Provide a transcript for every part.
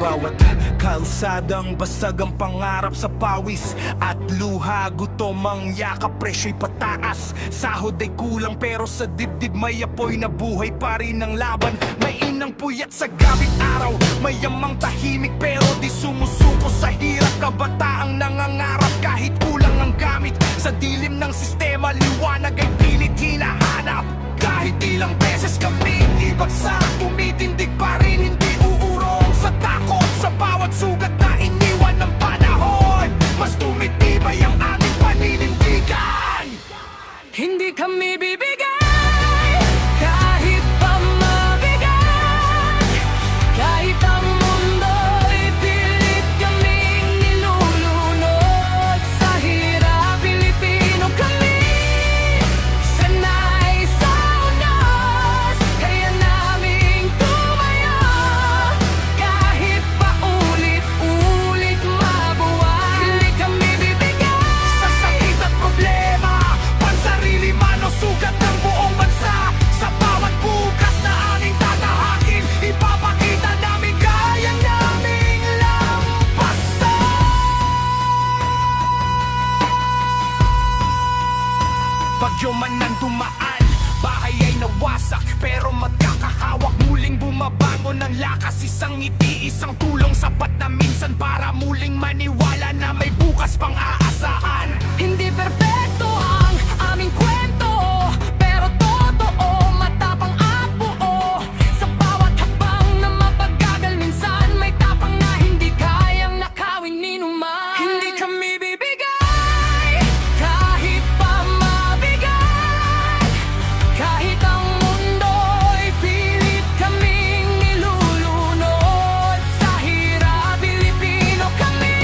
bawat kalsadang basag ang pangarap sa pawis at luha. Gutom ang yakap, presyo'y pataas. Sahod ay kulang pero sa dibdib may apoy na buhay pa rin ang laban. May inang puyat sa gabit araw, may yamang tahimik pero di sumusuko sa hirap. Kabataang nangangarap kahit kulang ang gamit. Sa dilim ng sistema, liwanag ay pilit hinahanap. Kahit ilang beses kami ibagsak, tumitindig pa rin, hindi uurong sa takot. Sa bawat sugat na iniwan ng panahon, mas tumitibay ang aming paninindigan. Hindi kami bibigay kahit pa mabigat. Kahit ang mundo'y pilit kaming nilulunod. Sa hirap, Pilipino kami, sanay sa unos. Kaya naming tumayo kahit pa ulit-ulit mabuhay. Hindi kami bibigay Sa sakit at problema, pansarili man o sugat ng buong bansa. Sa bawat bukas na aming tatahakin, ipapakita namin kaya naming lampasan. Bagyo man ang dumaan, bahay ay nawasak, pero magkakahawak muling bumabangon ng lakas. Isang ngiti, isang tulong sapat na minsan para muling maniwala na may bukas pang aasahan. Hindi perpekto ang aming kwento, pero totoo, matapang at buo. Sa bawat hakbang na mapaggagal, minsan may tapang na hindi kayang nakawin ni numan. Hindi kami bibigay kahit pa mabigat. Kahit ang mundo'y pilit kaming nilulunod. Sa hirap, Pilipino kami,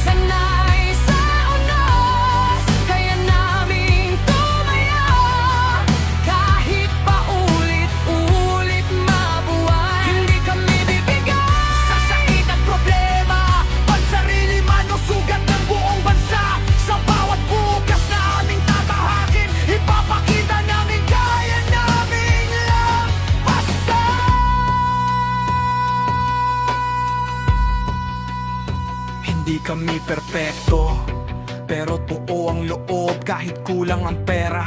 sanay sa unos. Kaya naming tumayo kahit pa ulit-ulit mabuhay. Hindi kami bibigay Sa sakit at problema, pansarili man o sugat ng buong bansa. Sa bawat bukas na aming tatahakin, ipapakita namin kaya naming lampasan. Hindi kami perpekto, pero buo ang loob kahit kulang ang pera.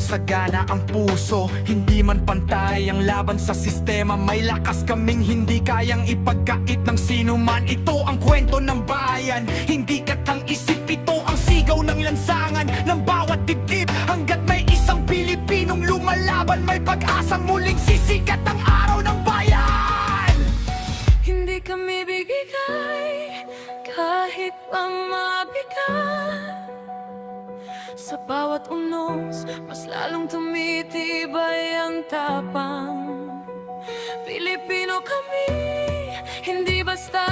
Sagana ang puso, hindi man pantay ang laban sa sistema. May lakas kaming hindi kayang ipagkait ng sino man. Ito ang kwento ng bayan, hindi katang isip. Ito ang sigaw ng lansangan ng bawat dibdib. Hanggat may isang Pilipinong lumalaban, may pag-asang muling sisikat ang araw ng bayan. Hindi kami bigay kahit pa mabigat. Sa bawat unos, mas lalong tumitibay ang tapang. Pilipino kami, hindi basta